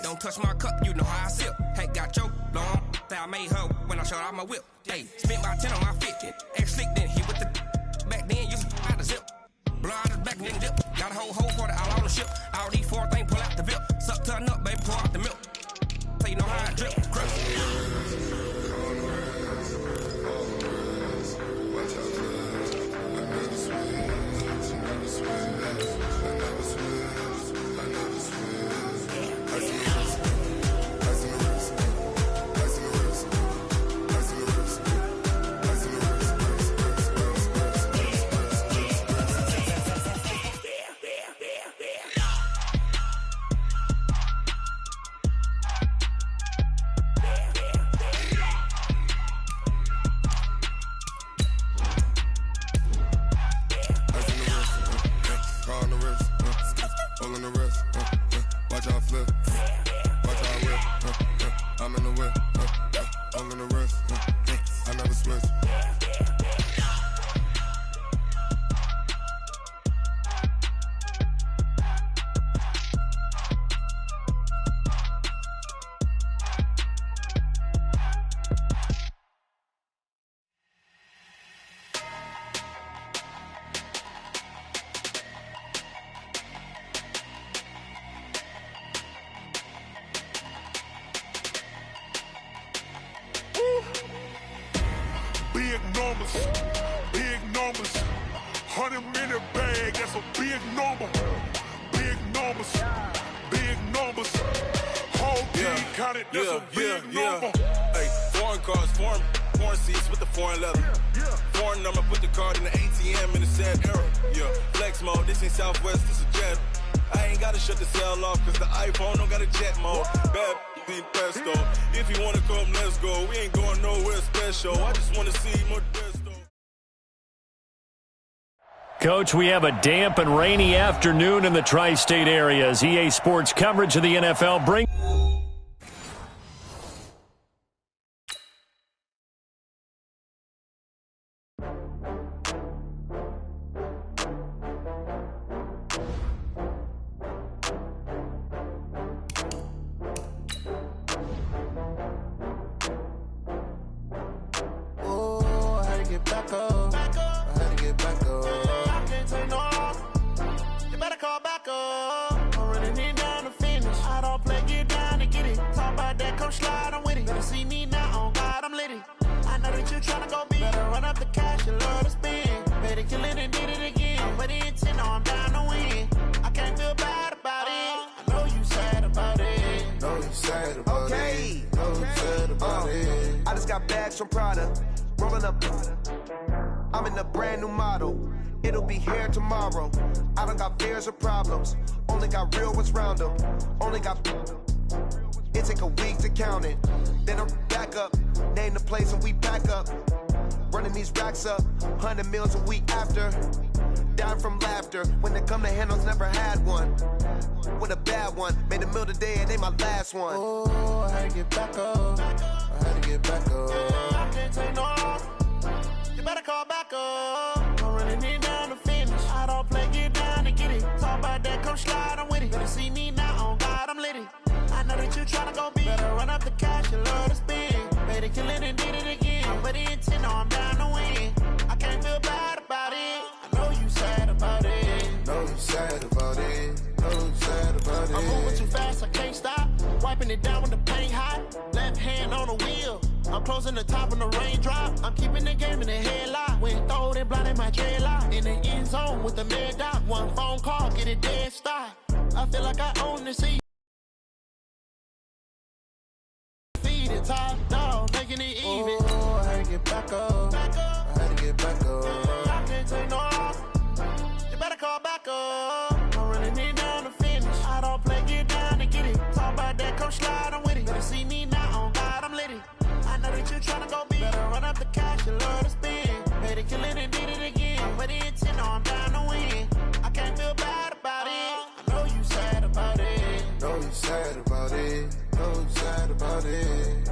don't touch my cup, you know how I sip. Hey, got your long, I made her when I showed out my whip. Hey, spent my 10 on my 50. Ex slick, then hit with the back then, used to out the zip. Blow out his back and then dip. Got a whole hole for the all on the ship. All these four things, pull out the bip. Suck to a nut, baby, pour out the milk. So you know how I drip. Big numbers, 100-minute bag, that's a big number. Big numbers, whole team counted, that's a big number. Hey, foreign cars, foreign seats with the foreign leather. Foreign number, put the card in the ATM in the sad era. Yeah, flex mode, this ain't Southwest, this a jet. I ain't gotta shut the cell off, cause the iPhone don't got a jet mode. Bad pesto. If you wanna come, let's go. We ain't going nowhere special. I just wanna see Modesto. Coach, we have a damp and rainy afternoon in the tri-state areas. EA Sports coverage of the NFL brings. From Prada, rolling up. I'm in a brand new model. It'll be here tomorrow. I don't got fears or problems. Only got real ones round them. Only got. It take a week to count it. Then I'm back up. Name the place and we pack up. Running these racks up. 100 meals a week after. Down from laughter. When they come to handles, never had one. With a bad one. Made a meal today and ain't my last one. Oh, I had to get back up. I had to get back up. I can't take no off. You better call back up. I'm running it down to finish. I don't play, get down and get it. Talk about that, come slide, I'm with it. Better see me now, on God, I'm litty. I know that you tryna go big. Better run up the cash, you love to spend. Better kill it and did it again. But the intent, no, I'm down to win. I can't feel bad about it. I know you sad about it. Know you sad about it. Know you sad about it. I'm moving too fast, I can't stop. Wiping it down with the paint hot. Left hand on the wheel. I'm closing the top when the raindrop. I'm keeping the game in the headlock. When throwed and blinded my dreadlock. In the end zone with the mad dot. One phone call, get it dead stop. I feel like I own the seat. Feed it top dog, making it even. Oh, I had to get back up. I had to get back up. I can't take no off. You better call back up. I'm running it down to finish. I don't play, get down and get it. Talk about that, come slide, I'm with it. Better see me now, on God, I'm litty. I know that you tryna go big. Better run up the cash, you love to spend. Better kill it and did it again. But the intent, no, I'm down to win. I can't feel bad about it. I know you sad about it. Know you sad about it. Know you sad about it.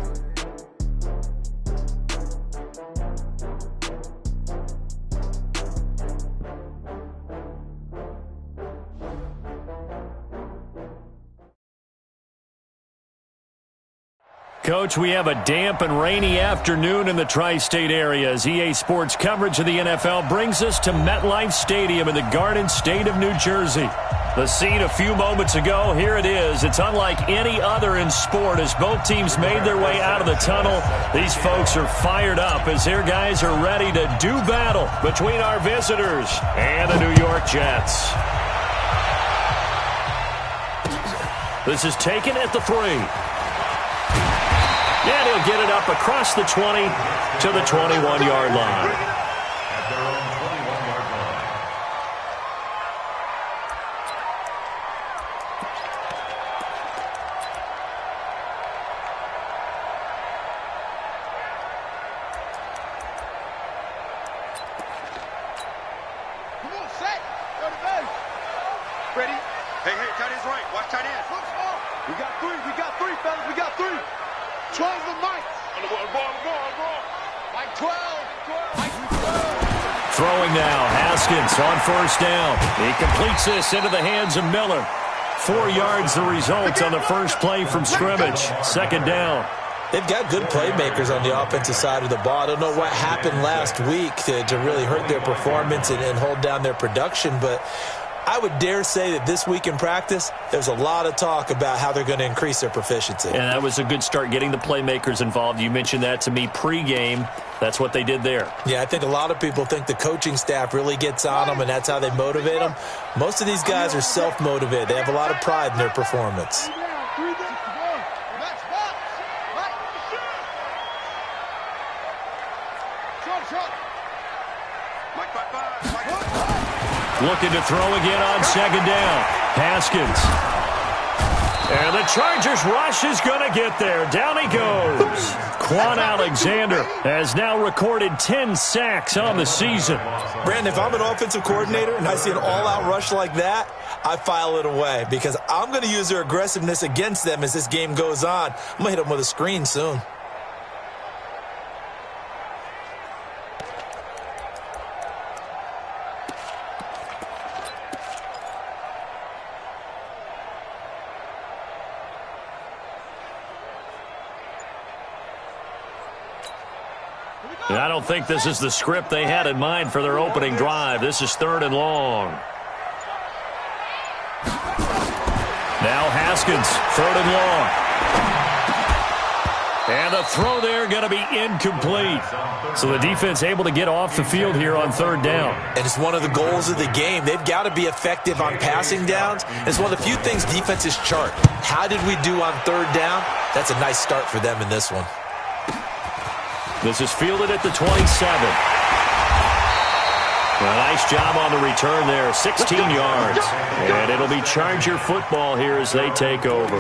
Coach, we have a damp and rainy afternoon in the tri-state area as EA Sports coverage of the NFL brings us to MetLife Stadium in the Garden State of New Jersey. The scene a few moments ago, here it is. It's unlike any other in sport as both teams made their way out of the tunnel. These folks are fired up as their guys are ready to do battle between our visitors and the New York Jets. This is taken at the 3. And he'll get it up across the 20 to the 21-yard line. At their own 21-yard line. Come on, set. Go to base. Ready? Hey, tight end's right. Watch tight end. We got three, fellas. We got three. 12 the Mike. On the ball. Mike 12. Throwing now, Haskins on first down. He completes this into the hands of Miller. 4 yards the result on the first play from scrimmage. Second down. They've got good playmakers on the offensive side of the ball. I don't know what happened last week to really hurt their performance and hold down their production, but I would dare say that this week in practice, there's a lot of talk about how they're going to increase their proficiency. And that was a good start, getting the playmakers involved. You mentioned that to me pregame. That's what they did there. Yeah, I think a lot of people think the coaching staff really gets on them, and that's how they motivate them. Most of these guys are self-motivated. They have a lot of pride in their performance. Looking to throw again on second down. Haskins. And the Chargers rush is going to get there. Down he goes. Quan Alexander has now recorded 10 sacks on the season. Brandon, if I'm an offensive coordinator and I see an all-out rush like that, I file it away because I'm going to use their aggressiveness against them as this game goes on. I'm going to hit them with a screen soon. And I don't think this is the script they had in mind for their opening drive. This is 3rd and long. Now Haskins, 3rd and long. And the throw there going to be incomplete. So the defense able to get off the field here on 3rd down. And it's one of the goals of the game. They've got to be effective on passing downs. It's one of the few things defenses chart. How did we do on 3rd down? That's a nice start for them in this one. This is fielded at the 27. A nice job on the return there, 16 yards. And it'll be Charger football here as they take over.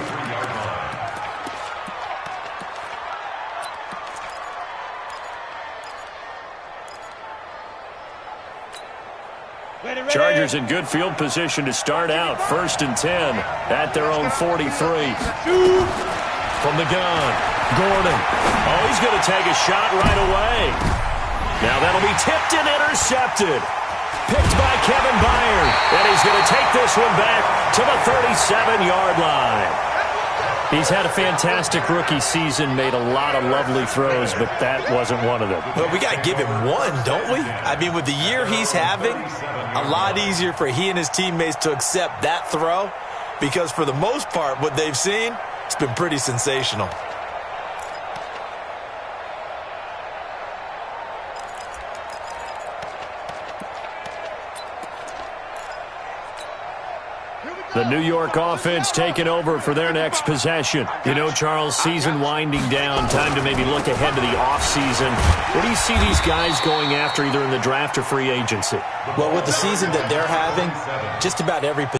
Chargers in good field position to start out. 1st and 10 at their own 43. From the gun, Gordon. Oh, he's going to take a shot right away. Now that'll be tipped and intercepted. Picked by Kevin Byard. And he's going to take this one back to the 37-yard line. He's had a fantastic rookie season, made a lot of lovely throws, but that wasn't one of them. Well, we got to give him one, don't we? I mean, with the year he's having, a lot easier for he and his teammates to accept that throw because for the most part, what they've seen, it's been pretty sensational. The New York offense taking over for their next possession. You know, Charles, season winding down, time to maybe look ahead to the offseason. What do you see these guys going after either in the draft or free agency? Well, with the season that they're having, just about every position.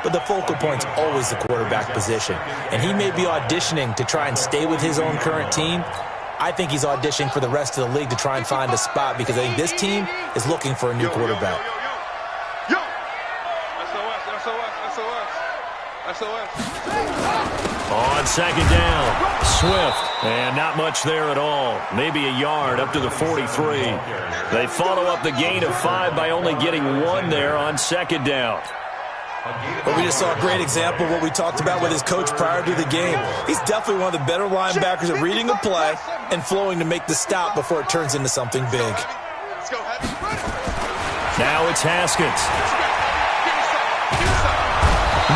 But the focal point's always the quarterback position. And he may be auditioning to try and stay with his own current team. I think he's auditioning for the rest of the league to try and find a spot because I think this team is looking for a new quarterback. On second down, Swift, and not much there at all. Maybe a yard up to the 43. They follow up the gain of 5 by only getting 1 there on second down. But we just saw a great example of what we talked about with his coach prior to the game. He's definitely one of the better linebackers at reading a play and flowing to make the stop before it turns into something big. Now it's Haskins.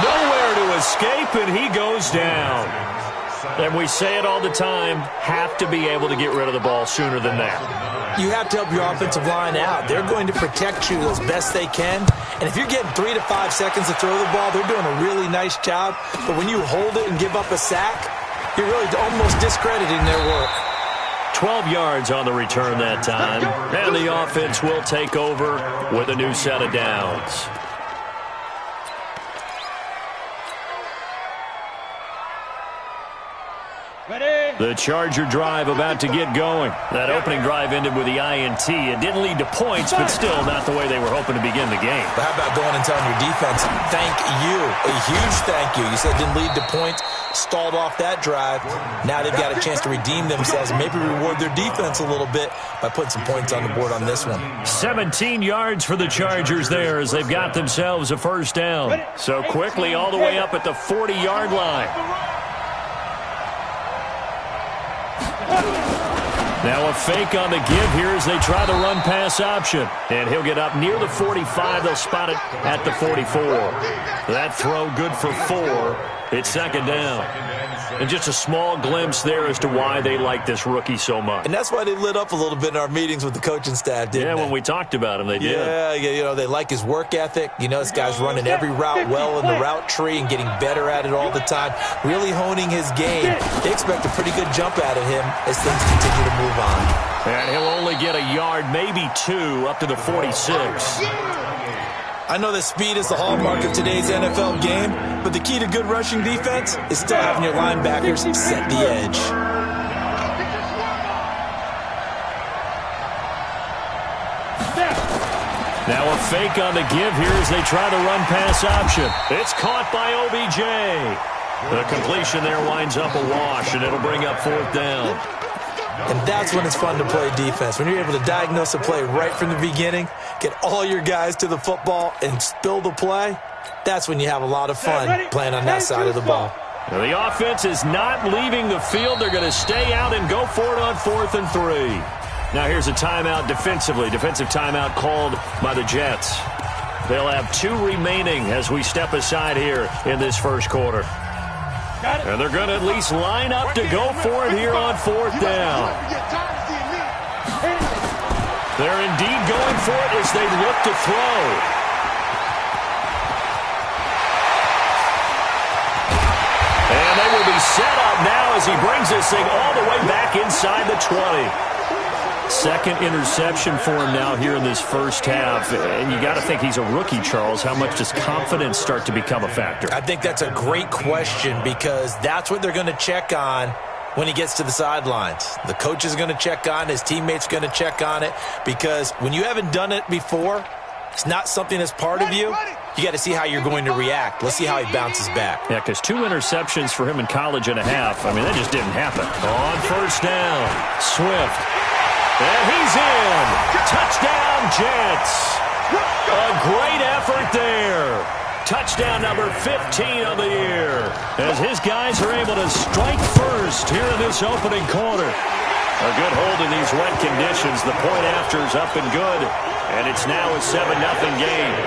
Nowhere to escape, and he goes down. And we say it all the time, have to be able to get rid of the ball sooner than that. You have to help your offensive line out. They're going to protect you as best they can. And if you're getting 3 to 5 seconds to throw the ball, they're doing a really nice job. But when you hold it and give up a sack, you're really almost discrediting their work. 12 yards on the return that time. And the offense will take over with a new set of downs. The Charger drive about to get going. That opening drive ended with the INT. It didn't lead to points, but still not the way they were hoping to begin the game. But how about going and telling your defense, thank you, a huge thank you. You said it didn't lead to points, stalled off that drive. Now they've got a chance to redeem themselves and maybe reward their defense a little bit by putting some points on the board on this one. 17 yards for the Chargers there as they've got themselves a first down. So quickly all the way up at the 40-yard line. Now a fake on the give here as they try the run-pass option. And he'll get up near the 45. They'll spot it at the 44. That throw good for 4. It's second down. And just a small glimpse there as to why they like this rookie so much. And that's why they lit up a little bit in our meetings with the coaching staff, didn't they? Yeah, when we talked about him, they did. Yeah, you know, they like his work ethic. You know, this guy's running every route well in the route tree and getting better at it all the time, really honing his game. They expect a pretty good jump out of him as things continue to move on. And he'll only get a yard, maybe 2, up to the 46. I know that speed is the hallmark of today's NFL game, but the key to good rushing defense is still having your linebackers set the edge. Now a fake on the give here as they try the run-pass option. It's caught by OBJ. The completion there winds up a wash, and it'll bring up fourth down. And that's when it's fun to play defense. When you're able to diagnose a play right from the beginning, get all your guys to the football, and spill the play, that's when you have a lot of fun playing on that side of the ball. Now the offense is not leaving the field. They're going to stay out and go for it on 4th and 3. Now here's a timeout defensively. Defensive timeout called by the Jets. They'll have 2 remaining as we step aside here in this first quarter. And they're going to at least line up to go for it here on 4th down. They're indeed going for it as they look to throw. And they will be set up now as he brings this thing all the way back inside the 20. Second interception for him now here in this first half. And you got to think he's a rookie, Charles. How much does confidence start to become a factor? I think that's a great question because that's what they're going to check on when he gets to the sidelines. The coach is going to check on, his teammates going to check on it, because when you haven't done it before, it's not something that's part of you. You got to see how you're going to react. Let's see how he bounces back. Yeah, because 2 interceptions for him in college and a half. I mean, that just didn't happen. On first down, Swift. And he's in. Touchdown, Jets. A great effort there. Touchdown number 15 of the year as his guys are able to strike first here in this opening quarter. A good hold in these wet conditions. The point after is up and good, and it's now a 7-0 game.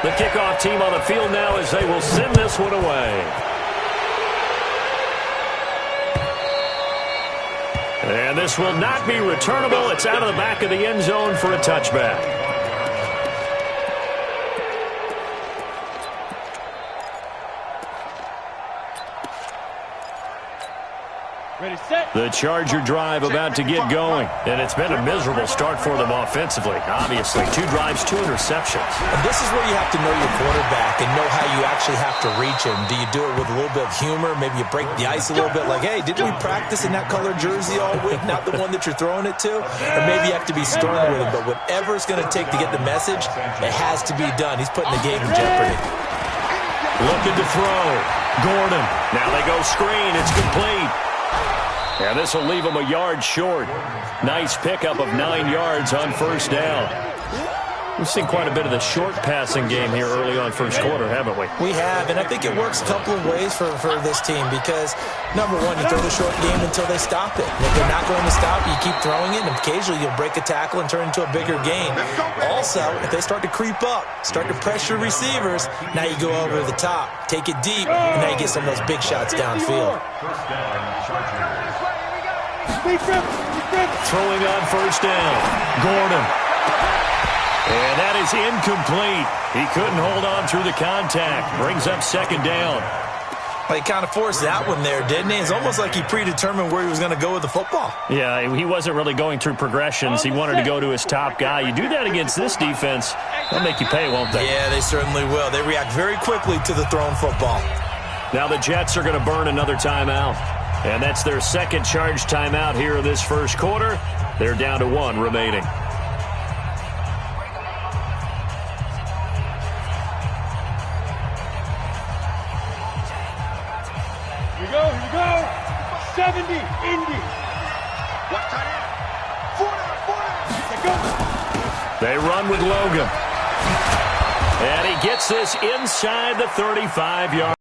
The kickoff team on the field now as they will send this one away. And this will not be returnable. It's out of the back of the end zone for a touchback. The Charger drive about to get going. And it's been a miserable start for them offensively. Obviously, 2 drives, 2 interceptions. And this is where you have to know your quarterback and know how you actually have to reach him. Do you do it with a little bit of humor? Maybe you break the ice a little bit like, hey, didn't we practice in that color jersey all week? Not the one that you're throwing it to? Or maybe you have to be stern with him. But whatever it's going to take to get the message, it has to be done. He's putting the game in jeopardy. Looking to throw. Gordon. Now they go screen. It's complete. And this will leave him a yard short. Nice pickup of 9 yards on first down. We've seen quite a bit of the short passing game here early on first quarter, haven't we? We have, and I think it works a couple of ways for this team because, number one, you throw the short game until they stop it. And if they're not going to stop, you keep throwing it, and occasionally you'll break a tackle and turn it into a bigger game. Also, if they start to creep up, start to pressure receivers, now you go over the top, take it deep, and now you get some of those big shots downfield. Throwing on first down, Gordon. And that is incomplete. He couldn't hold on through the contact. Brings up second down. Well, he kind of forced that one there, didn't he? It's almost like he predetermined where he was going to go with the football. Yeah, he wasn't really going through progressions. He wanted to go to his top guy. You do that against this defense, they'll make you pay, won't they? Yeah, they certainly will. They react very quickly to the thrown football. Now the Jets are going to burn another timeout. And that's their second charge timeout here in this first quarter. They're down to 1 remaining. Here we go. 70, Indy. Watch tight end. 40. Go. They run with Logan. And he gets this inside the 35-yard.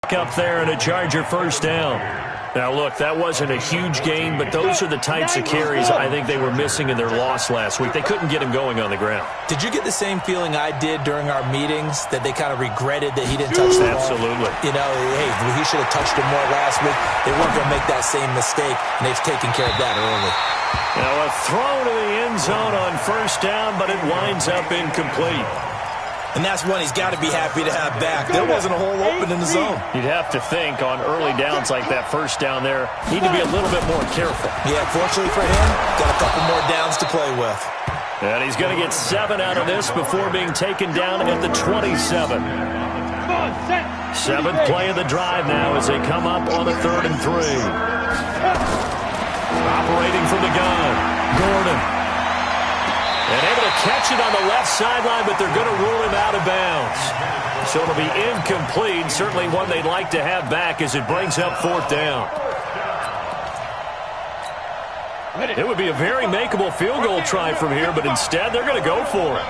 Up there and a Charger first down. Now, look, that wasn't a huge gain, but those are the types of carries I think they were missing in their loss last week. They couldn't get him going on the ground. Did you get the same feeling I did during our meetings, that they kind of regretted that he didn't touch the ball? Absolutely. You know, hey, he should have touched him more last week. They weren't going to make that same mistake, and they've taken care of that early. Now, a throw to the end zone on first down, but it winds up incomplete. And that's one he's got to be happy to have back. There wasn't a hole open in the zone. You'd have to think on early downs like that first down there, need to be a little bit more careful. Yeah, fortunately for him, got a couple more downs to play with. And he's going to get 7 out of this before being taken down at the 27. Seventh play of the drive now as they come up on a 3rd and 3. Operating from the gun, Gordon. And able to catch it on the left sideline, but they're going to rule him out of bounds. So it'll be incomplete. Certainly one they'd like to have back as it brings up 4th down. It would be a very makeable field goal try from here, but instead they're going to go for it.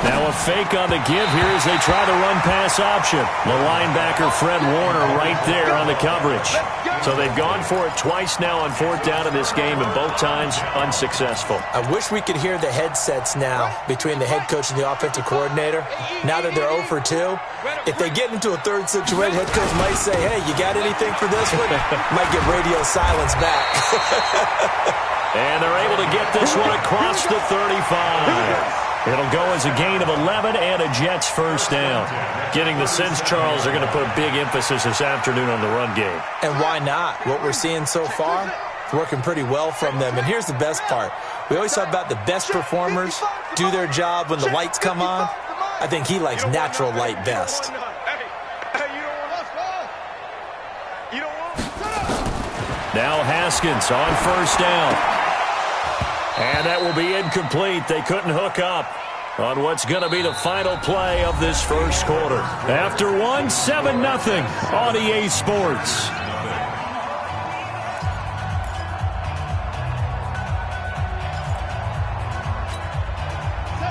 Now a fake on the give here as they try the run-pass option. The linebacker, Fred Warner, right there on the coverage. So they've gone for it twice now on 4th down in this game, and both times unsuccessful. I wish we could hear the headsets now between the head coach and the offensive coordinator. Now that they're 0 for 2, if they get into a third situation, head coach might say, hey, you got anything for this one? Might get radio silence back. And they're able to get this one across the 35. It'll go as a gain of 11 and a Jets first down. Getting the sense Charles are going to put a big emphasis this afternoon on the run game. And why not? What we're seeing so far, working pretty well from them. And here's the best part. We always talk about the best performers do their job when the lights come on. I think he likes natural light best. Now Haskins on first down. And that will be incomplete. They couldn't hook up on what's going to be the final play of this first quarter. After 1, 7-0 on EA Sports.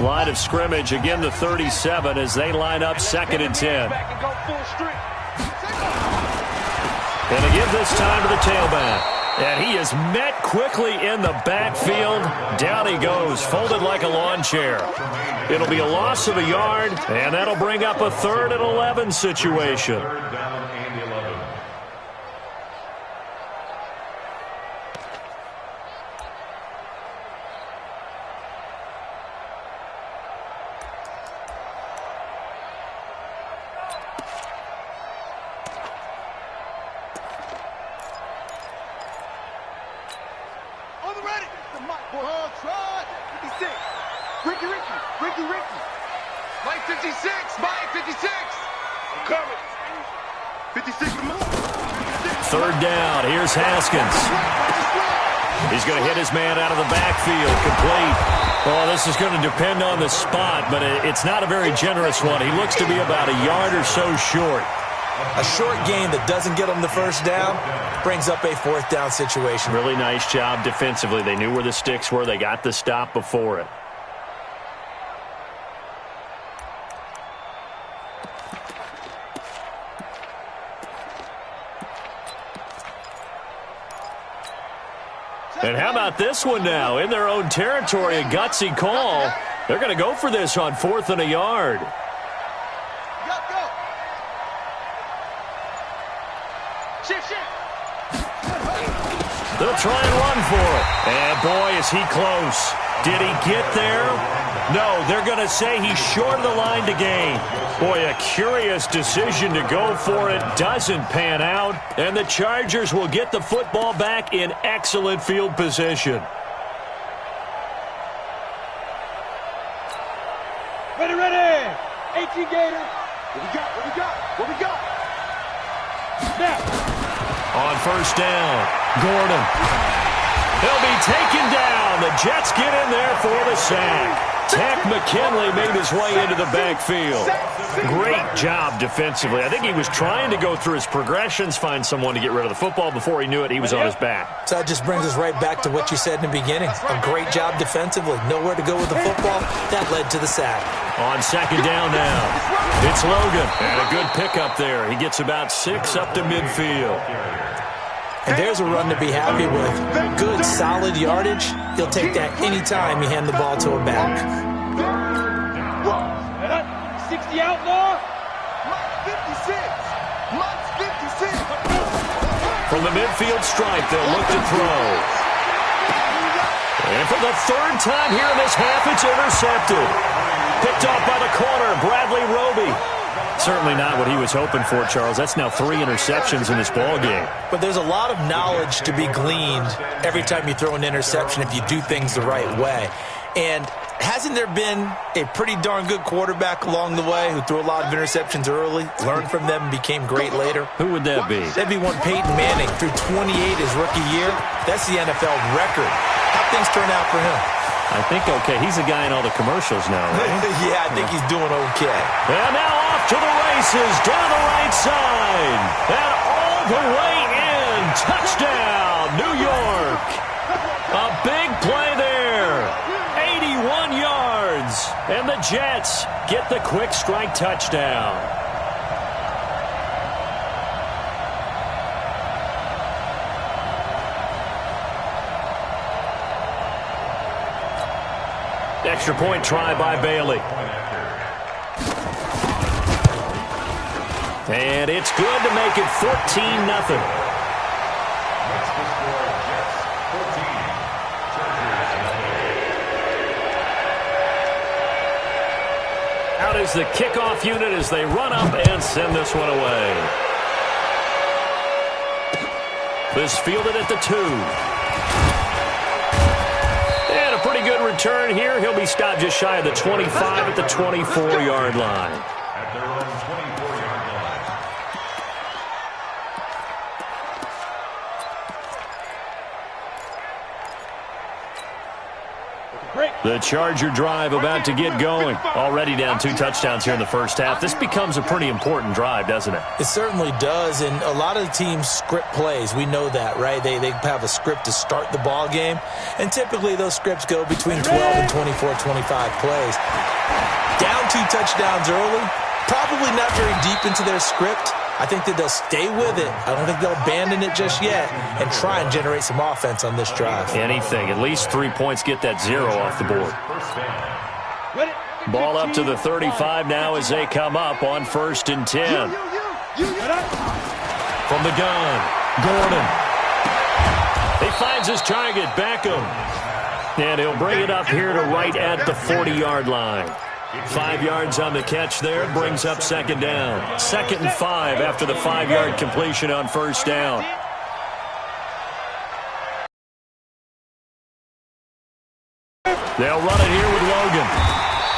Line of scrimmage, again the 37 as they line up 2nd and 10. Going to give this time to the tailback. And he is met quickly in the backfield. Down he goes, folded like a lawn chair. It'll be a loss of a yard, and that'll bring up a 3rd and 11 situation. Third down. Here's Haskins. He's going to hit his man out of the backfield. Complete. Well, this is going to depend on the spot, but it's not a very generous one. He looks to be about a yard or so short. A short gain that doesn't get them the first down brings up a fourth down situation. Really nice job defensively. They knew where the sticks were. They got the stop before it. And how about this one now? In their own territory, a gutsy call. They're going to go for this on 4th and a yard. They'll try and run for it. And boy, is he close. Did he get there? No, they're going to say he's short of the line to gain. Boy, a curious decision to go for it. Doesn't pan out. And the Chargers will get the football back in excellent field position. Ready, ready. 18 Gator. What we got? What we got? What we got? Snap. On first down, Gordon. He'll be taken down. The Jets get in there for the sack. Takk McKinley made his way into the backfield. Great job defensively. I think he was trying to go through his progressions, find someone to get rid of the football. Before he knew it, he was on his back. So that just brings us right back to what you said in the beginning. A great job defensively. Nowhere to go with the football. That led to the sack. On second down now, it's Logan. And a good pickup there. He gets about 6 up to midfield. And there's a run to be happy with. Good, solid yardage. He'll take that anytime you hand the ball to a back. 60 out more. 56. Mike's 56. From the midfield stripe, they'll look to throw. And for the third time here in this half, it's intercepted. Picked off by the corner, Bradley Roby. Certainly not what he was hoping for, Charles. That's now 3 interceptions in this ball game. But there's a lot of knowledge to be gleaned every time you throw an interception if you do things the right way. And hasn't there been a pretty darn good quarterback along the way who threw a lot of interceptions early, learned from them, and became great later? Who would that be? That'd be one Peyton Manning. Threw 28 his rookie year. That's the NFL record. How'd things turn out for him? I think okay. He's a guy in all the commercials now, right? Yeah, I think he's doing okay. And now off to the races, down the right side. And all the way in. Touchdown, New York. A big play there. 81 yards. And the Jets get the quick strike touchdown. Extra point try by Bailey. And it's good to make it 14-0. Out is the kickoff unit as they run up and send this one away. This fielded at the 2. Pretty good return here. He'll be stopped just shy of the 25 at the 24-yard line. At their own 24-yard line. The Charger drive about to get going. Already down 2 touchdowns here in the first half. This becomes a pretty important drive, doesn't it? It certainly does, and a lot of the teams script plays. We know that, right? They have a script to start the ball game, and typically those scripts go between 12 and 24, 25 plays. Down 2 touchdowns early, probably not very deep into their script. I think that they'll stay with it. I don't think they'll abandon it just yet and try and generate some offense on this drive. Anything. At least 3 points, get that 0 off the board. Ball up to the 35 now as they come up on 1st and 10. From the gun, Gordon. He finds his target, Beckham. And he'll bring it up here to right at the 40-yard line. 5 yards on the catch there. Brings up 2nd down. 2nd and 5 after the 5-yard completion on 1st down. They'll run it here with Logan.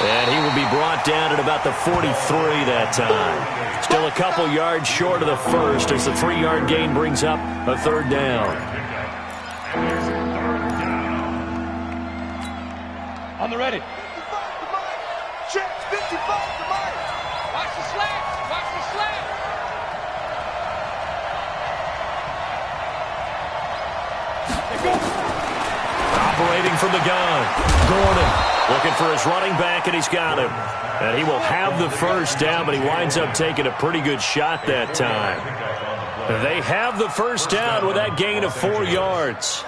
And he will be brought down at about the 43 that time. Still a couple yards short of the first as the 3-yard gain brings up a 3rd down. On the ready. Check 55 to Mike. Watch the slap. Watch the slap. Operating from the gun, Gordon looking for his running back, and he's got him. And he will have the first down, but he winds up taking a pretty good shot that time. They have the first down with that gain of 4 yards.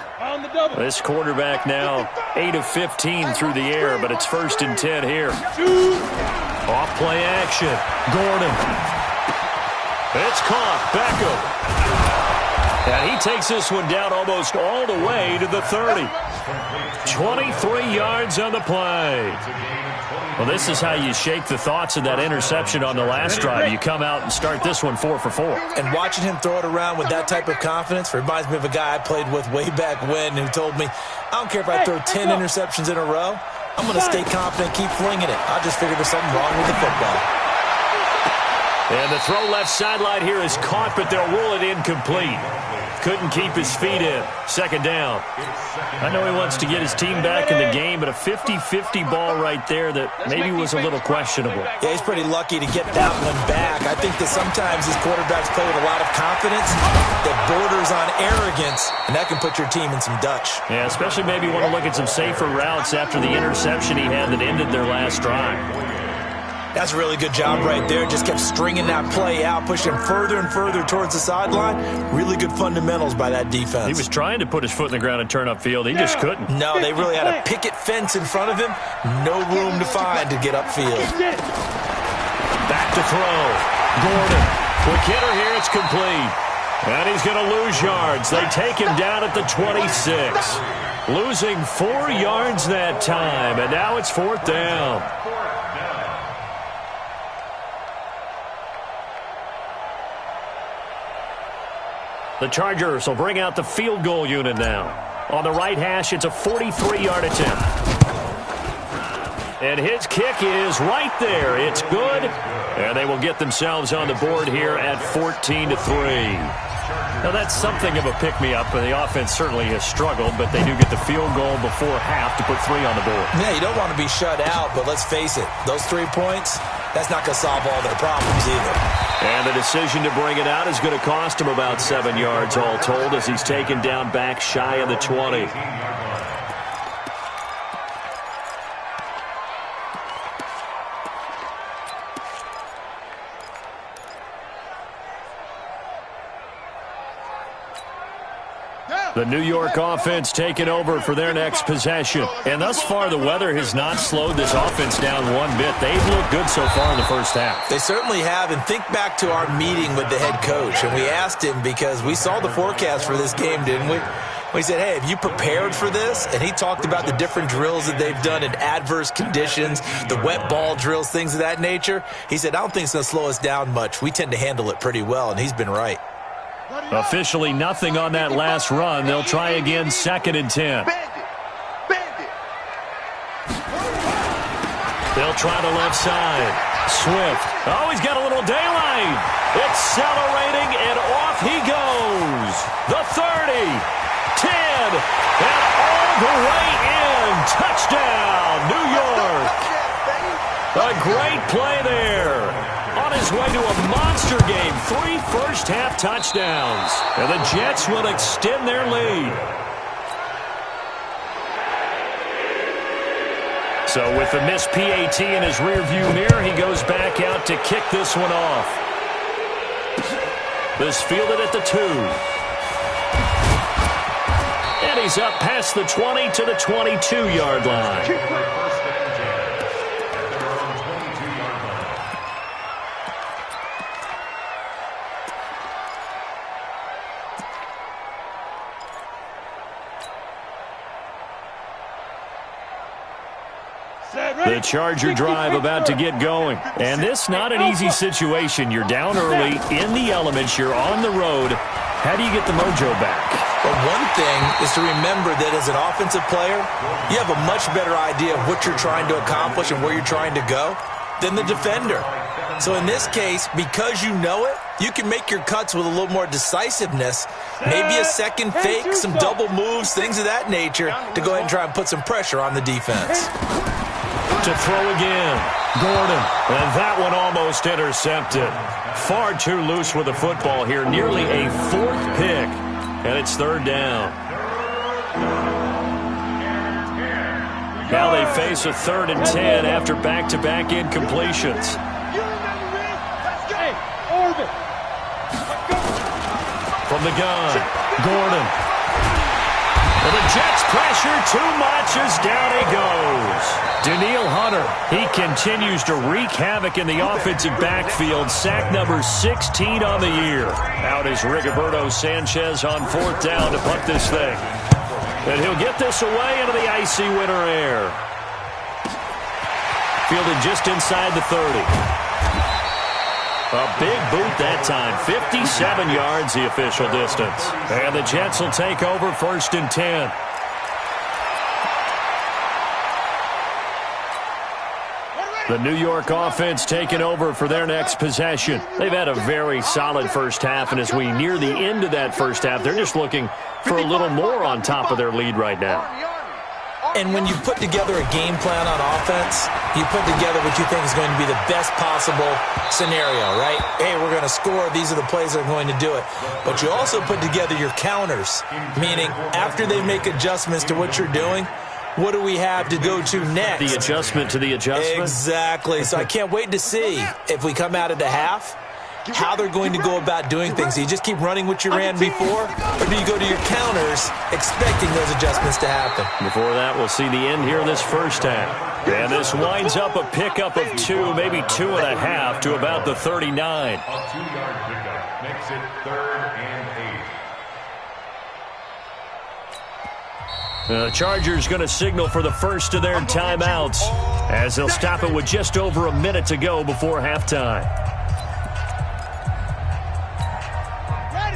This quarterback now 8 of 15 through the air, but it's 1st and 10 here. Off play action. Gordon. It's caught. Beckham. And he takes this one down almost all the way to the 30. 23 yards on the play. Well, this is how you shake the thoughts of that interception on the last drive. You come out and start this one 4 for 4. And watching him throw it around with that type of confidence reminds me of a guy I played with way back when who told me, I don't care if I throw 10 interceptions in a row. I'm going to stay confident, keep flinging it. I just figured there's something wrong with the football. And the throw left sideline here is caught, but they'll rule it incomplete. Couldn't keep his feet in. 2nd down. I know he wants to get his team back in the game, but a 50-50 ball right there that maybe was a little questionable. Yeah, he's pretty lucky to get that one back. I think that sometimes these quarterbacks play with a lot of confidence that borders on arrogance, and that can put your team in some Dutch. Yeah, especially maybe want to look at some safer routes after the interception he had that ended their last drive. That's a really good job right there. Just kept stringing that play out, pushing further and further towards the sideline. Really good fundamentals by that defense. He was trying to put his foot in the ground and turn upfield. He just couldn't. No, they really had a picket fence in front of him. No room to find to get upfield. Back to throw. Gordon. Quick hitter here. It's complete. And he's going to lose yards. They take him down at the 26. Losing 4 yards that time. And now it's 4th down. The Chargers will bring out the field goal unit now. On the right hash, it's a 43-yard attempt. And his kick is right there. It's good. And they will get themselves on the board here at 14-3. Now, that's something of a pick-me-up, and the offense certainly has struggled, but they do get the field goal before half to put 3 on the board. Yeah, you don't want to be shut out, but let's face it, those 3 points, that's not going to solve all their problems either. And the decision to bring it out is going to cost him about 7 yards all told as he's taken down back shy of the 20. The New York offense taking over for their next possession. And thus far, the weather has not slowed this offense down one bit. They've looked good so far in the first half. They certainly have. And think back to our meeting with the head coach. And we asked him because we saw the forecast for this game, didn't we? We said, hey, have you prepared for this? And he talked about the different drills that they've done in adverse conditions, the wet ball drills, things of that nature. He said, I don't think it's going to slow us down much. We tend to handle it pretty well, and he's been right. Officially nothing on that last run. They'll try again, 2nd and 10. They'll try the left side. Swift. Oh, he's got a little daylight. Accelerating, and off he goes. The 30, 10, and all the way in. Touchdown, New York. A great play there. On his way to a monster game, 3 first-half touchdowns. And the Jets will extend their lead. So with the missed PAT in his rearview mirror, he goes back out to kick this one off. This fielded at the 2. And he's up past the 20 to the 22-yard line. The Charger drive about to get going. And this not an easy situation. You're down early, in the elements, you're on the road. How do you get the mojo back? Well, one thing is to remember that as an offensive player, you have a much better idea of what you're trying to accomplish and where you're trying to go than the defender. So in this case, because you know it, you can make your cuts with a little more decisiveness, maybe a second fake, some double moves, things of that nature, to go ahead and try and put some pressure on the defense. To throw again, Gordon, and that one almost intercepted. Far too loose with the football here, nearly a 4th pick, and it's 3rd down. Now they face a 3rd and 10 after back-to-back incompletions. From the gun, Gordon. And the Jets pressure too much as down he goes. Danielle Hunter, he continues to wreak havoc in the offensive backfield. Sack number 16 on the year. Out is Rigoberto Sanchez on 4th down to punt this thing. And he'll get this away into the icy winter air. Fielded just inside the 30. A big boot that time. 57 yards the official distance. And the Jets will take over 1st and 10. The New York offense taking over for their next possession. They've had a very solid first half, and as we near the end of that first half, they're just looking for a little more on top of their lead right now. And when you put together a game plan on offense, you put together what you think is going to be the best possible scenario, right? Hey, we're going to score. These are the plays that are going to do it. But you also put together your counters, meaning after they make adjustments to what you're doing, what do we have to go to next? The adjustment to the adjustment? Exactly. So I can't wait to see if we come out at the half, how they're going to go about doing things. Do you just keep running what you ran before, or do you go to your counters expecting those adjustments to happen? Before that, we'll see the end here in this first half. And this winds up a pickup of 2, maybe 2.5 to about the 39. A 2-yard pickup makes it 3rd and 8. The Chargers going to signal for the first of their timeouts as they'll stop it with just over a minute to go before halftime.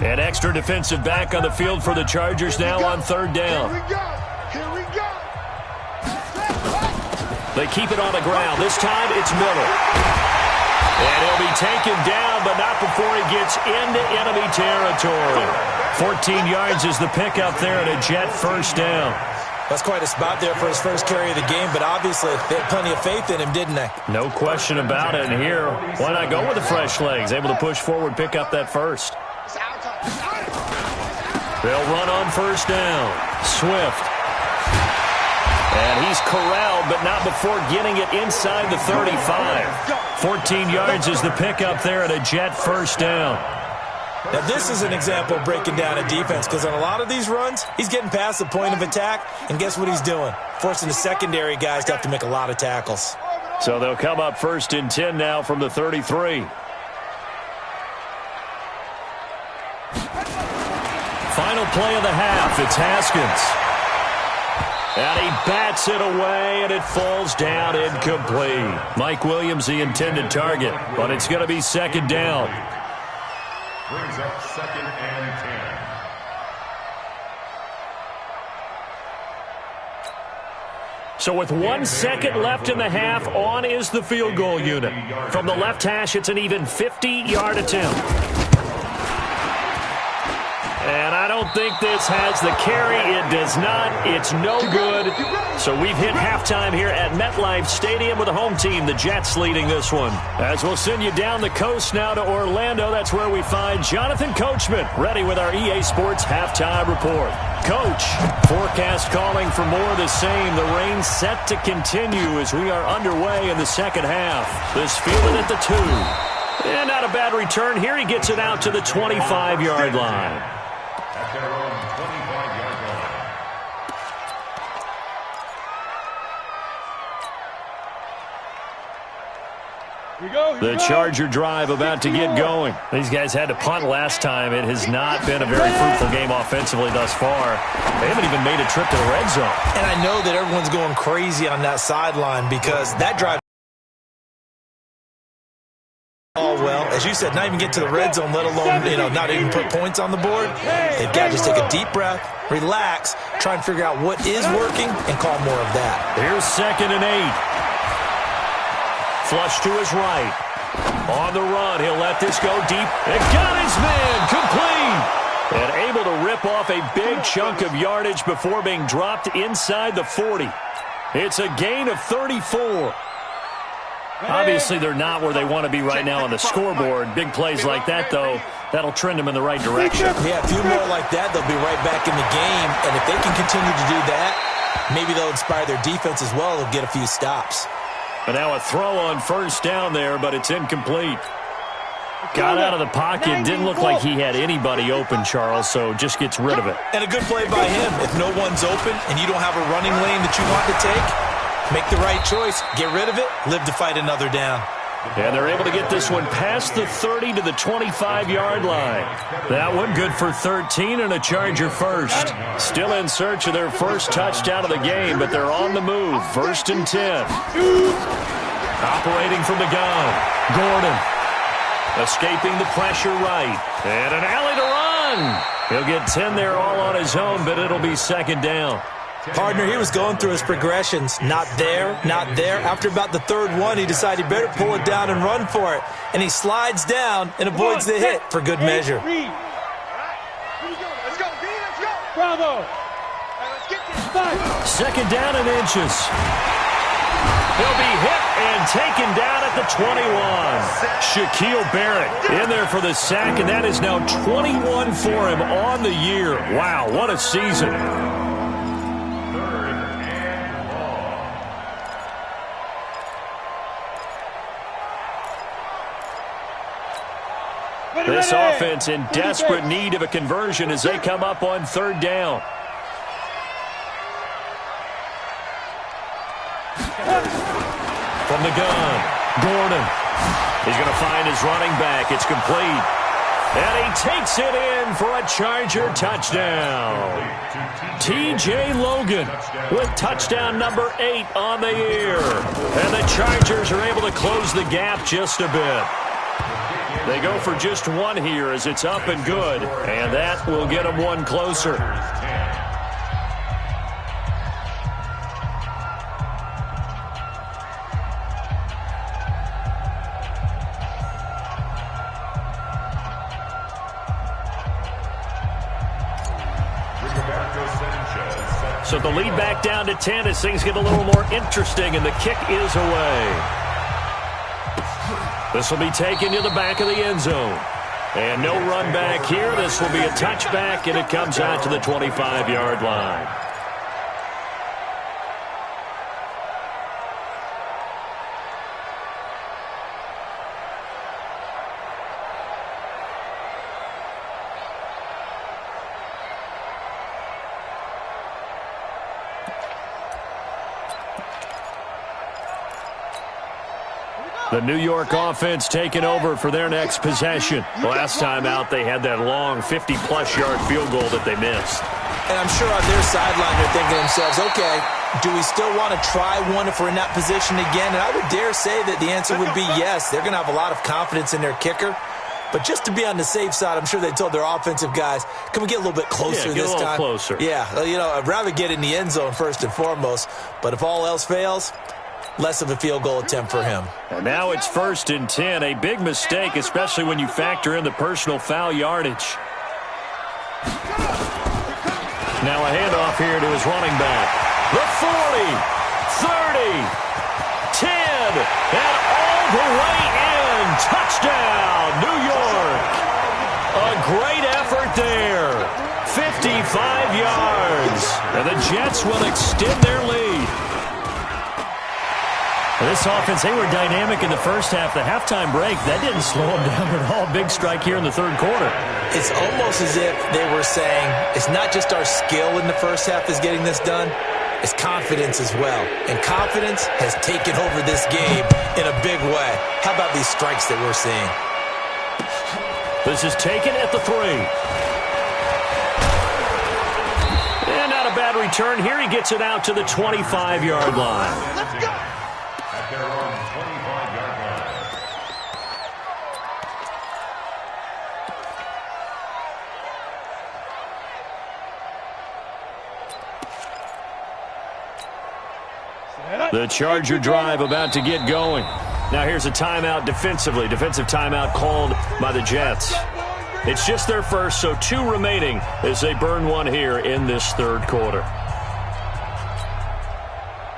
An extra defensive back on the field for the Chargers now on 3rd down. Here we go. They keep it on the ground. This time it's Miller. And he'll be taken down, but not before he gets into enemy territory. 14 yards is the pickup there and a Jet first down. That's quite a spot there for his first carry of the game, but obviously they had plenty of faith in him, didn't they? No question about it. And here, why not go with the fresh legs? Able to push forward, pick up that first. They'll run on first down. Swift. And he's corralled, but not before getting it inside the 35. 14 yards is the pickup there and a Jet first down. Now, this is an example of breaking down a defense, because on a lot of these runs, he's getting past the point of attack, and guess what he's doing? Forcing the secondary guys to have to make a lot of tackles. So they'll come up 1st and 10 now from the 33. Final play of the half, it's Haskins. And he bats it away, and it falls down incomplete. Mike Williams, the intended target, but it's going to be 2nd down. Brings up 2nd and 10. So with 1 second left in the half, on is the field goal unit. From the left hash, it's an even 50-yard attempt. And I don't think this has the carry. It does not. It's no good. So we've hit halftime here at MetLife Stadium with the home team, the Jets, leading this one. As we'll send you down the coast now to Orlando, that's where we find Jonathan Coachman, ready with our EA Sports halftime report. Coach, forecast calling for more of the same. The rain set to continue as we are underway in the second half. This fielded at the 2. And not a bad return here. He gets it out to the 25-yard line. At their own 25-yard line. The Charger drive about to get going. These guys had to punt last time. It has not been a very fruitful game offensively thus far. They haven't even made a trip to the red zone. And I know that everyone's going crazy on that sideline because that drive all well. As you said, not even get to the red zone, let alone, not even put points on the board. They've got to just take a deep breath, relax, try and figure out what is working, and call more of that. Here's 2nd and 8. Flush to his right. On the run, he'll let this go deep. And got his man, complete. And able to rip off a big chunk of yardage before being dropped inside the 40. It's a gain of 34. Obviously, they're not where they want to be right now on the scoreboard. Big plays like that, though, That'll trend them in the right direction. Yeah, a few more like that, they'll be right back in the game. And if they can continue to do that, maybe they'll inspire their defense as well. They'll get a few stops. But now a throw on first down there, but it's incomplete. Got out of the pocket. Didn't look like he had anybody open, Charles, so just gets rid of it. And a good play by him. If no one's open and you don't have a running lane that you want to take, make the right choice. Get rid of it. Live to fight another down. And they're able to get this one past the 30 to the 25-yard line. That one good for 13 and a Charger first. Still in search of their first touchdown of the game, but they're on the move. 1st and 10. Operating from the gun. Gordon. Escaping the pressure right. And an alley to run. He'll get 10 there all on his own, but it'll be 2nd down. Partner, he was going through his progressions. Not there, not there. After about the 3rd one, he decided he better pull it down and run for it. And he slides down and avoids the hit for good measure. Let's go, D, let's go. Bravo. Let's get this. 2nd down and inches. He'll be hit and taken down at the 21. Shaquille Barrett in there for the sack, and that is now 21 for him on the year. Wow, what a season. This offense in desperate need of a conversion as they come up on 3rd down. From the gun, Gordon. He's going to find his running back. It's complete. And he takes it in for a Charger touchdown. T.J. Logan with touchdown number 8 on the year. And the Chargers are able to close the gap just a bit. They go for just one here as it's up and good, and that will get them one closer. So the lead back down to 10 as things get a little more interesting, and the kick is away. This will be taken to the back of the end zone. And no run back here. This will be a touchback, and it comes out to the 25-yard line. The New York offense taking over for their next possession. Last time out, they had that long 50-plus yard field goal that they missed. And I'm sure on their sideline they're thinking to themselves, okay, do we still want to try one if we're in that position again? And I would dare say that the answer would be yes. They're going to have a lot of confidence in their kicker. But just to be on the safe side, I'm sure they told their offensive guys, can we get a little bit closer this time? Closer. Yeah, you know, I'd rather get in the end zone first and foremost. But if all else fails, less of a field goal attempt for him. And now it's 1st and 10. A big mistake, especially when you factor in the personal foul yardage. Now a handoff here to his running back. The 40, 30, 10, and all the way in. Touchdown, New York. A great effort there. 55 yards. And the Jets will extend their lead. This offense, they were dynamic in the first half. The halftime break, that didn't slow them down at all. Big strike here in the 3rd quarter. It's almost as if they were saying, it's not just our skill in the first half is getting this done, it's confidence as well. And confidence has taken over this game in a big way. How about these strikes that we're seeing? This is taken at the 3. And not a bad return here. He gets it out to the 25-yard line. Let's go. Their own 25-yard line. The Charger drive about to get going. Now here's a timeout defensively. Defensive timeout called by the Jets. It's just their first, so 2 remaining as they burn one here in this 3rd quarter.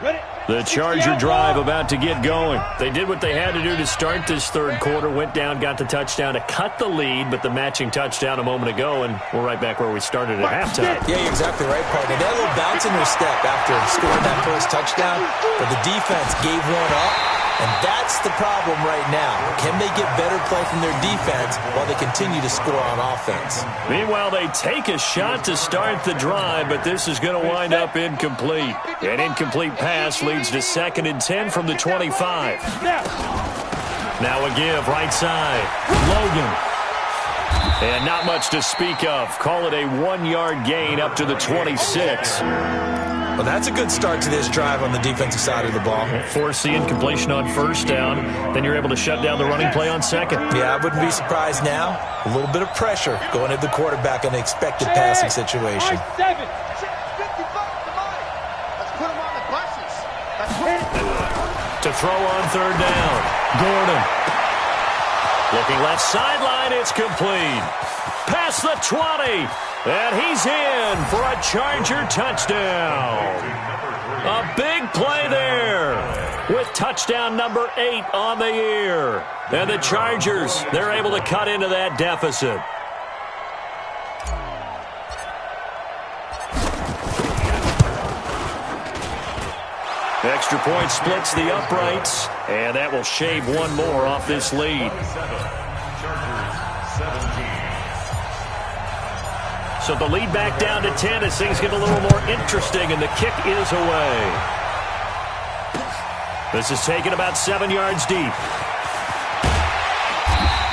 Ready? The Charger drive about to get going. They did what they had to do to start this third quarter, went down, got the touchdown to cut the lead, but the matching touchdown a moment ago, and we're right back where we started at halftime. Yeah, you're exactly right, partner. They had a little bounce in their step after scoring that first touchdown, but the defense gave one up. And that's the problem right now. Can they get better play from their defense while they continue to score on offense? Meanwhile, they take a shot to start the drive, but this is going to wind up incomplete. An incomplete pass leads to 2nd and 10 from the 25. Now a give, right side. Logan. And not much to speak of. Call it a 1-yard gain up to the 26. Well, that's a good start to this drive on the defensive side of the ball. Force the incompletion on first down. Then you're able to shut down the running play on second. Yeah, I wouldn't be surprised now. A little bit of pressure going at the quarterback in an expected passing situation. Let's put him on the buses. To throw on third down. Gordon. Looking left sideline, it's complete. Past the 20. And he's in for a Charger touchdown. A big play there with touchdown number 8 on the year. And the Chargers, they're able to cut into that deficit. Extra point splits the uprights, and that will shave one more off this lead. So the lead back down to 10 as things get a little more interesting, and the kick is away. This is taken about 7 yards deep.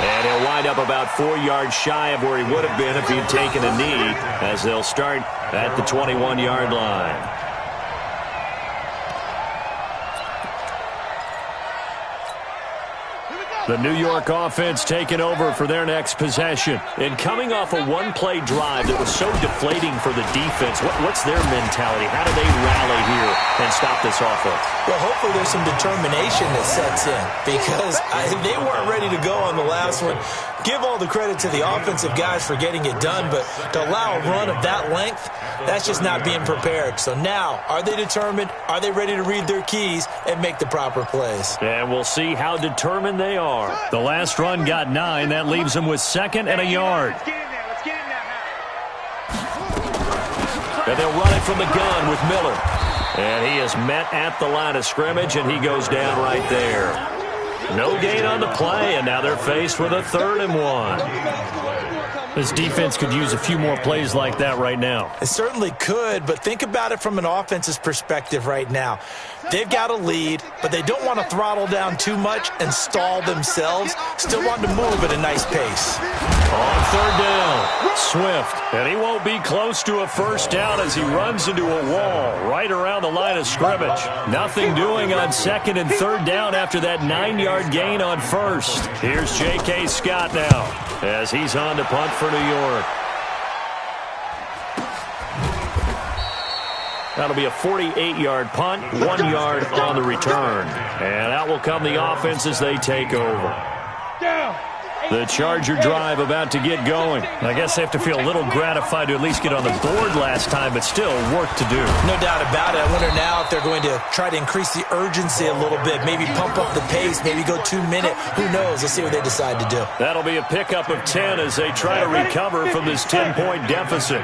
And he'll wind up about 4 yards shy of where he would have been if he'd taken a knee, as they'll start at the 21-yard line. The New York offense taking over for their next possession. And coming off a one-play drive that was so deflating for the defense, what's their mentality? How do they rally here and stop this offense? Well, hopefully there's some determination that sets in, because they weren't ready to go on the last one. Give all the credit to the offensive guys for getting it done, but to allow a run of that length, that's just not being prepared. So now, are they determined? Are they ready to read their keys and make the proper plays? And we'll see how determined they are. The last run got 9. That leaves them with 2nd and a yard. And they'll run it from the gun with Miller. And he is met at the line of scrimmage, and he goes down right there. No gain on the play, and now they're faced with a 3rd and 1. This defense could use a few more plays like that right now. It certainly could, but think about it from an offense's perspective right now. They've got a lead, but they don't want to throttle down too much and stall themselves. Still want to move at a nice pace. On third down, Swift. And he won't be close to a first down as he runs into a wall right around the line of scrimmage. Nothing doing on 2nd and 3rd down after that 9-yard gain on first. Here's J.K. Scott now as he's on to punt for New York. That'll be a 48-yard punt, 1 yard on the return. And out will come the offense as they take over. The Charger drive about to get going. I guess they have to feel a little gratified to at least get on the board last time, but still work to do. No doubt about it. I wonder now if they're going to try to increase the urgency a little bit, maybe pump up the pace, maybe go 2-minute. Who knows? Let's see what they decide to do. That'll be a pickup of 10 as they try to recover from this 10-point deficit.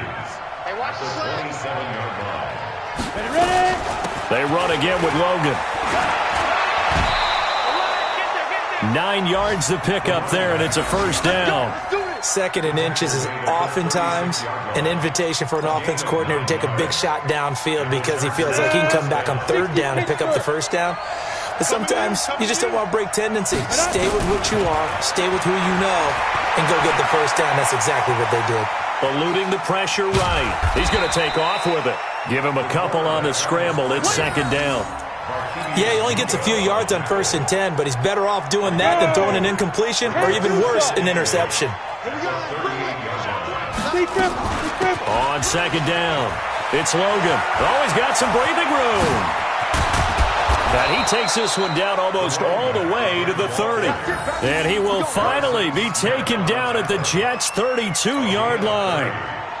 They run again with Logan. 9 yards the pickup there, and it's a first down. 2nd and inches is oftentimes an invitation for an offense coordinator to take a big shot downfield because he feels like he can come back on 3rd down and pick up the first down. But sometimes you just don't want to break tendency. Stay with what you are, stay with who you know, and go get the first down. That's exactly what they did. Eluding the pressure right. He's going to take off with it. Give him a couple on the scramble. It's 2nd down. Yeah, he only gets a few yards on 1st and 10, but he's better off doing that than throwing an incompletion or even worse, an interception. On 2nd down, it's Logan. Oh, he's got some breathing room. And he takes this one down almost all the way to the 30. And he will finally be taken down at the Jets' 32-yard line.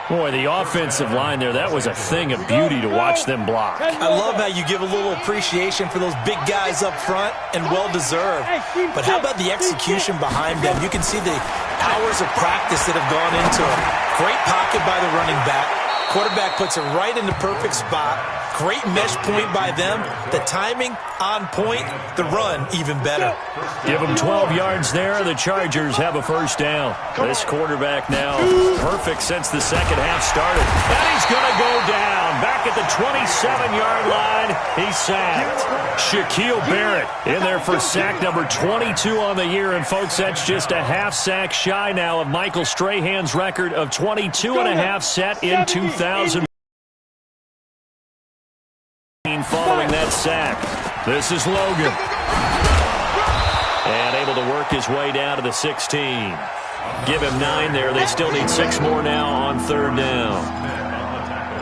Boy, the offensive line there, that was a thing of beauty to watch them block. I love how you give a little appreciation for those big guys up front, and well-deserved. But how about the execution behind them? You can see the hours of practice that have gone into it. Great pocket by the running back. Quarterback puts it right in the perfect spot. Great mesh point by them. The timing on point. The run even better. Give them 12 yards there. The Chargers have a first down. This quarterback now perfect since the second half started. And he's going to go down. Back at the 27-yard line. He's sacked. Shaquille Barrett in there for sack number 22 on the year. And, folks, that's just a half sack shy now of Michael Strahan's record of 22.5 set in 2000. Following that sack. This is Logan. And able to work his way down to the 16. Give him 9 there. They still need 6 more now on third down.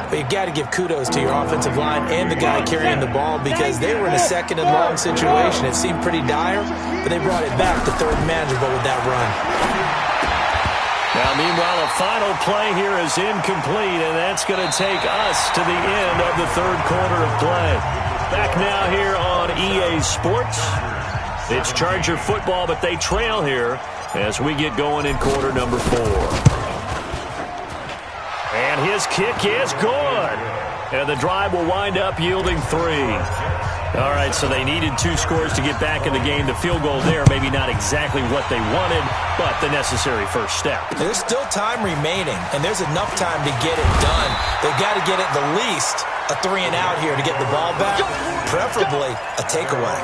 But you've got to give kudos to your offensive line and the guy carrying the ball, because they were in a second and long situation. It seemed pretty dire, but they brought it back to third manageable with that run. Now, meanwhile, a final play here is incomplete, and that's going to take us to the end of the third quarter of play. Back now here on EA Sports. It's Charger football, but they trail here as we get going in quarter number 4. And his kick is good. And the drive will wind up yielding 3. All right, so they needed 2 scores to get back in the game. The field goal there, maybe not exactly what they wanted, but the necessary first step. There's still time remaining, and there's enough time to get it done. They've got to get at the least a 3-and-out here to get the ball back, preferably a takeaway.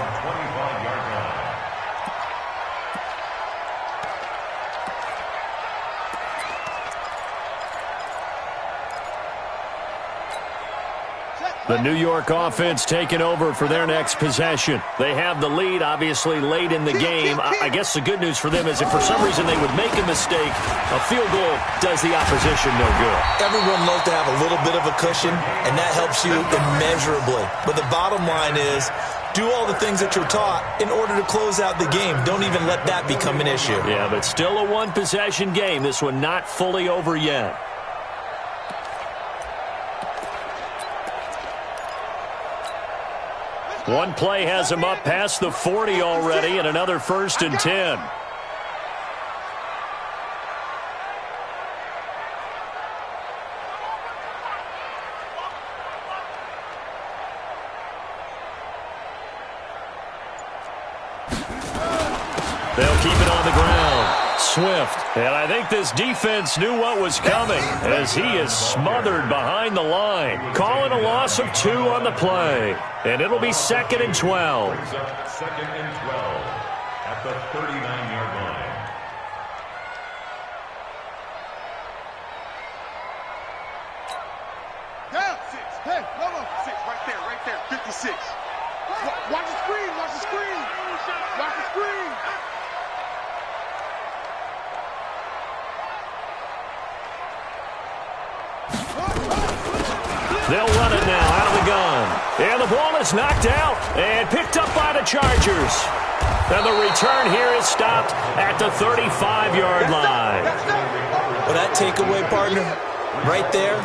The New York offense taking over for their next possession. They have the lead, obviously, late in the game. I guess the good news for them is if for some reason they would make a mistake, a field goal does the opposition no good. Everyone loves to have a little bit of a cushion, and that helps you immeasurably. But the bottom line is, do all the things that you're taught in order to close out the game. Don't even let that become an issue. Yeah, but still a one-possession game. This one not fully over yet. One play has him up past the 40 already, and another 1st and 10. They'll keep it on the ground. Swift. And I think this defense knew what was coming as he is smothered behind the line. Calling a loss of 2 on the play. And it'll be 2nd and 12. 2nd and 12 at the 39-yard line. Down 6. Hey, no. 6, right there. 56. Watch the screen. Watch the screen. Watch the screen. They'll run it now out of the gun. And the ball is knocked out and picked up by the Chargers. And the return here is stopped at the 35-yard line. Well, that takeaway, partner, right there,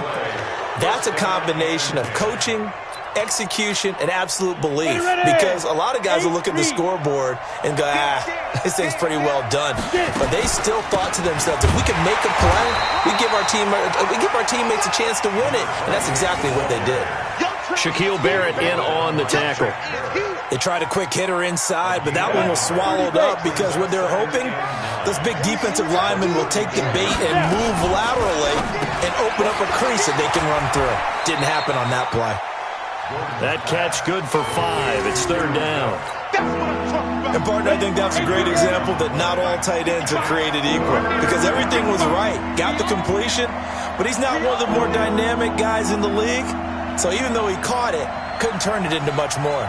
that's a combination of coaching, execution, and absolute belief. Because a lot of guys will look at the scoreboard and go, this thing's pretty well done. But they still thought to themselves, if we can make a play, we give our teammates a chance to win it. And that's exactly what they did. Shaquille Barrett in on the tackle. They tried a quick hitter inside, but that one was swallowed up because what they're hoping, those big defensive linemen will take the bait and move laterally and open up a crease that they can run through. Didn't happen on that play. That catch good for 5. It's 3rd down. And, partner, I think that's a great example that not all tight ends are created equal because everything was right. Got the completion, but he's not one of the more dynamic guys in the league. So even though he caught it, couldn't turn it into much more.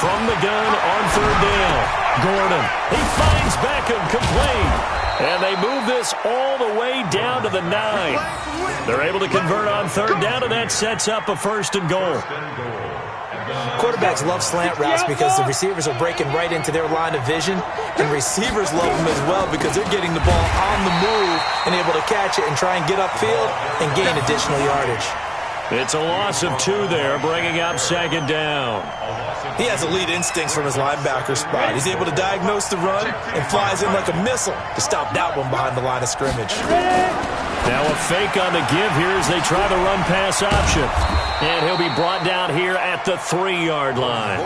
From the gun on 3rd down, Gordon. He finds Beckham complete. And they move this all the way down to the 9. They're able to convert on third down, and that sets up a 1st and goal. Quarterbacks love slant routes because the receivers are breaking right into their line of vision, and receivers love them as well because they're getting the ball on the move and able to catch it and try and get upfield and gain additional yardage. It's a loss of 2 there, bringing up 2nd down. He has elite instincts from his linebacker spot. He's able to diagnose the run and flies in like a missile to stop that one behind the line of scrimmage. Now a fake on the give here as they try the run-pass option. And he'll be brought down here at the 3-yard line.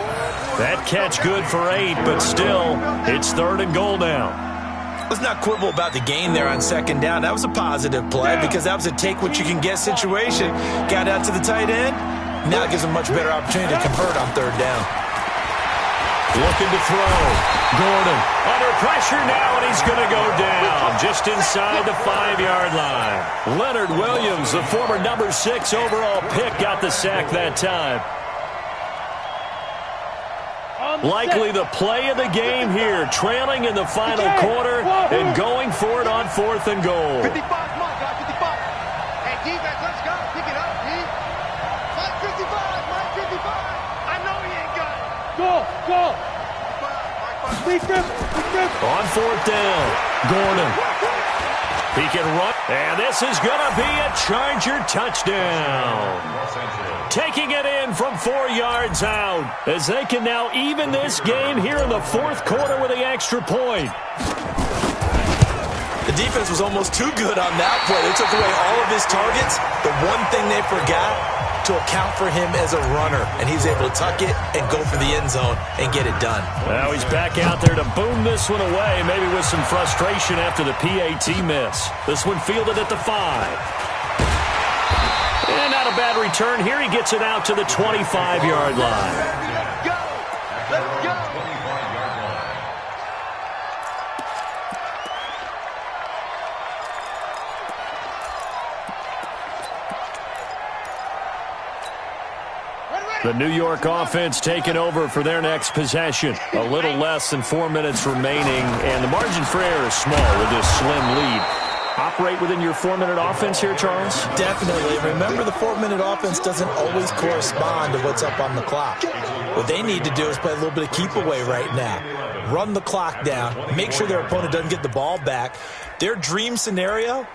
That catch good for 8, but still, it's 3rd and goal now. Let's not quibble about the gain there on 2nd down. That was a positive play because that was a take-what-you-can-get situation. Got out to the tight end. Now it gives him a much better opportunity to convert on 3rd down. Looking to throw. Gordon under pressure now, and he's going to go down just inside the 5-yard line. Leonard Williams, the former number 6 overall pick, got the sack that time. Likely the play of the game here, trailing in the final quarter and going for it on 4th and goal. 55, come on, guys, 55. Hey, defense, let's go. Pick it up, D. Mike 55, Mike 55. I know he ain't got it. Go. On 4th down, Gordon. He can run, and this is going to be a Charger touchdown. Taking it in from 4 yards out as they can now even this game here in the 4th quarter with the extra point. The defense was almost too good on that play. They took away all of his targets. The one thing they forgot, to account for him as a runner, and he's able to tuck it and go for the end zone and get it done. Now he's back out there to boom this one away, maybe with some frustration after the PAT miss. This one fielded at the 5. And not a bad return here. He gets it out to the 25-yard line. Let's go. The New York offense taking over for their next possession. A little less than 4 minutes remaining, and the margin for error is small with this slim lead. Operate within your 4-minute offense here, Charles? Definitely. Remember, the 4-minute offense doesn't always correspond to what's up on the clock. What they need to do is play a little bit of keep away right now. Run the clock down. Make sure their opponent doesn't get the ball back. Their dream scenario,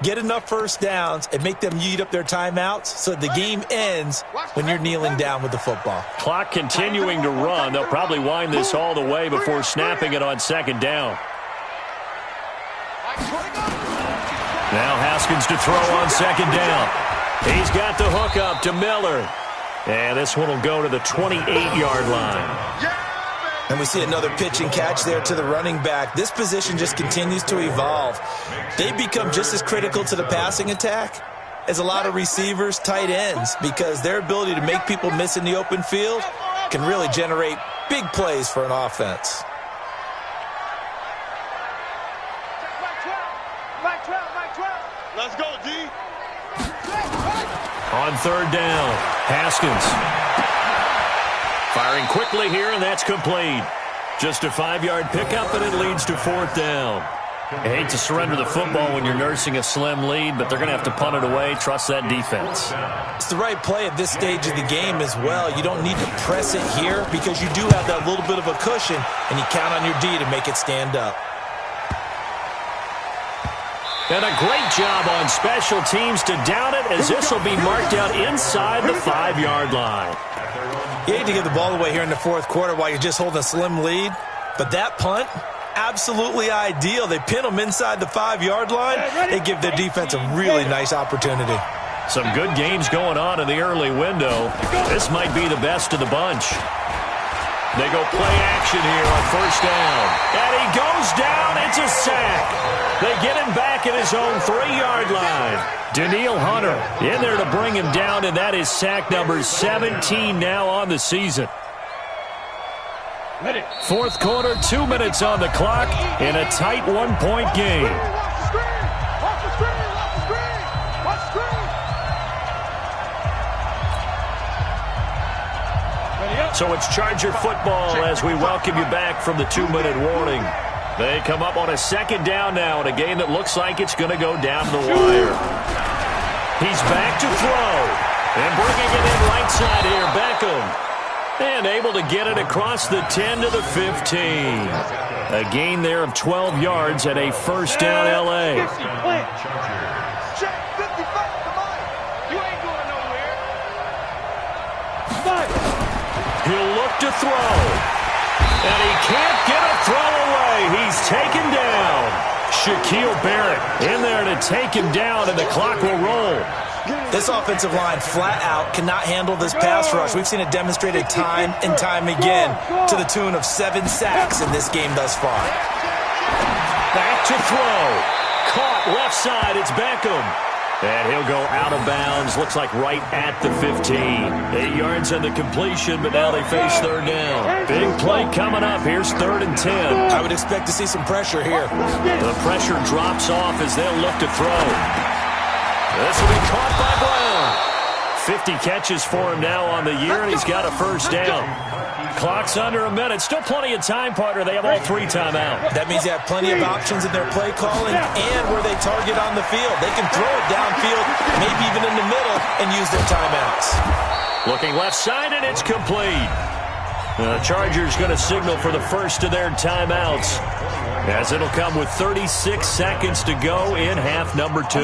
get enough first downs and make them eat up their timeouts so the game ends when you're kneeling down with the football. Clock continuing to run. They'll probably wind this all the way before snapping it on 2nd down. Now Haskins to throw on 2nd down. He's got the hook up to Miller. And this one will go to the 28-yard line. And we see another pitch and catch there to the running back. This position just continues to evolve. They become just as critical to the passing attack as a lot of receivers, tight ends, because their ability to make people miss in the open field can really generate big plays for an offense. Let's go, D. On 3rd down, Haskins. Firing quickly here, and that's complete. Just a 5-yard pickup, and it leads to 4th down. I hate to surrender the football when you're nursing a slim lead, but they're going to have to punt it away. Trust that defense. It's the right play at this stage of the game as well. You don't need to press it here because you do have that little bit of a cushion, and you count on your D to make it stand up. And a great job on special teams to down it as this will be marked out inside the 5-yard line. You hate to give the ball away here in the 4th quarter while you're just holding a slim lead, but that punt, absolutely ideal. They pin them inside the 5-yard line. They give their defense a really nice opportunity. Some good games going on in the early window. This might be the best of the bunch. They go play action here on 1st down. And he goes down. It's a sack. They get him back at his own 3-yard line. Danielle Hunter in there to bring him down, and that is sack number 17 now on the season. 4th quarter, 2 minutes on the clock in a tight 1-point game. So it's Charger football as we welcome you back from the 2-minute warning. They come up on a second down now in a game that looks like it's going to go down the wire. He's back to throw. And bringing it in right side here, Beckham. And able to get it across the 10 to the 15. A gain there of 12 yards at a first down L.A. He'll look to throw. And he can't get a throw away. He's taken down. Shaquille Barrett in there to take him down, and the clock will roll. This offensive line flat out cannot handle this pass rush. We've seen it demonstrated time and time again to the tune of 7 sacks in this game thus far. Back to throw. Caught left side. It's Beckham. And he'll go out of bounds. Looks like right at the 15. 8 yards on the completion, but now they face third down. Big play coming up. Here's 3rd and 10. I would expect to see some pressure here. The pressure drops off as they'll look to throw. This will be caught by Brown. 50 catches for him now on the year, and he's got a first down. Clock's under a minute. Still plenty of time, partner. They have all 3 timeouts. That means they have plenty of options in their play calling and where they target on the field. They can throw it downfield, maybe even in the middle, and use their timeouts. Looking left side, and it's complete. The Chargers going to signal for the first of their timeouts, as it'll come with 36 seconds to go in half number 2.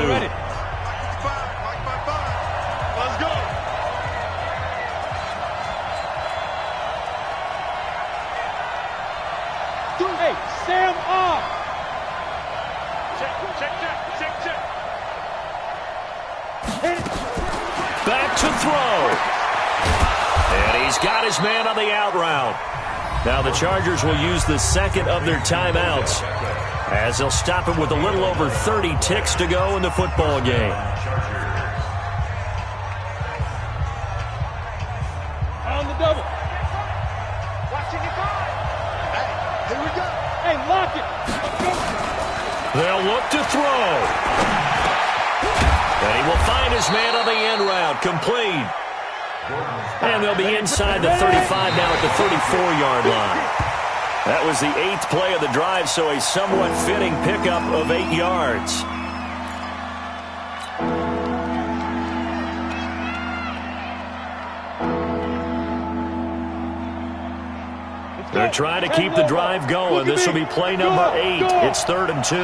Sam off. Back to throw. And he's got his man on the out route. Now the Chargers will use the second of their timeouts, as they'll stop him with a little over 30 ticks to go in the football game. On the double. Watching it go. Hey, here we go. Hey, lock it. They'll look to throw. And he will find his man on the end route. Complete. And they'll be inside the 35 now at the 34-yard line. That was the 8th play of the drive, so a somewhat fitting pickup of 8 yards. They're trying to keep the drive going. This will be play number 8. It's 3rd and 2.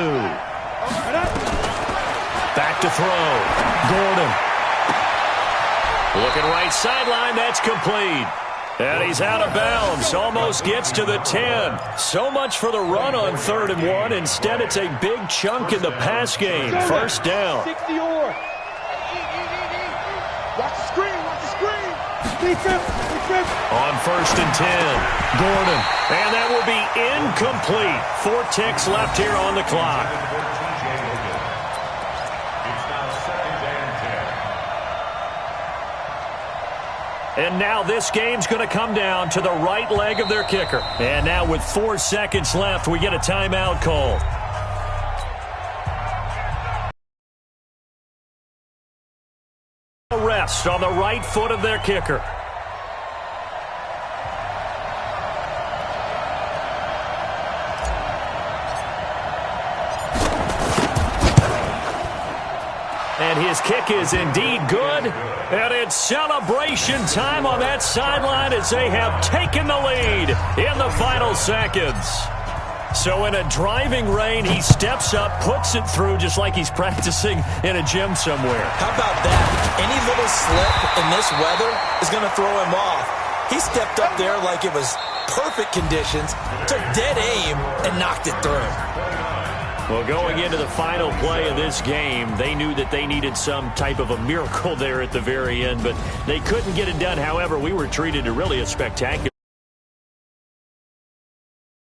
Back to throw. Gordon. Looking right sideline. That's complete. And he's out of bounds. Almost gets to the 10. So much for the run on 3rd and 1. Instead, it's a big chunk in the pass game. First down. 60 or. Watch the screen. Watch the screen. Defense. On 1st and 10, Gordon. And that will be incomplete. 4 ticks left here on the clock. And now this game's going to come down to the right leg of their kicker. And now with 4 seconds left, we get a timeout call. Rest on the right foot of their kicker. And his kick is indeed good. And it's celebration time on that sideline as they have taken the lead in the final seconds. So in a driving rain, he steps up, puts it through just like he's practicing in a gym somewhere. How about that? Any little slip in this weather is going to throw him off. He stepped up there like it was perfect conditions, took dead aim, and knocked it through. Well, going into the final play of this game, they knew that they needed some type of a miracle there at the very end, but they couldn't get it done. However, we were treated to really a spectacular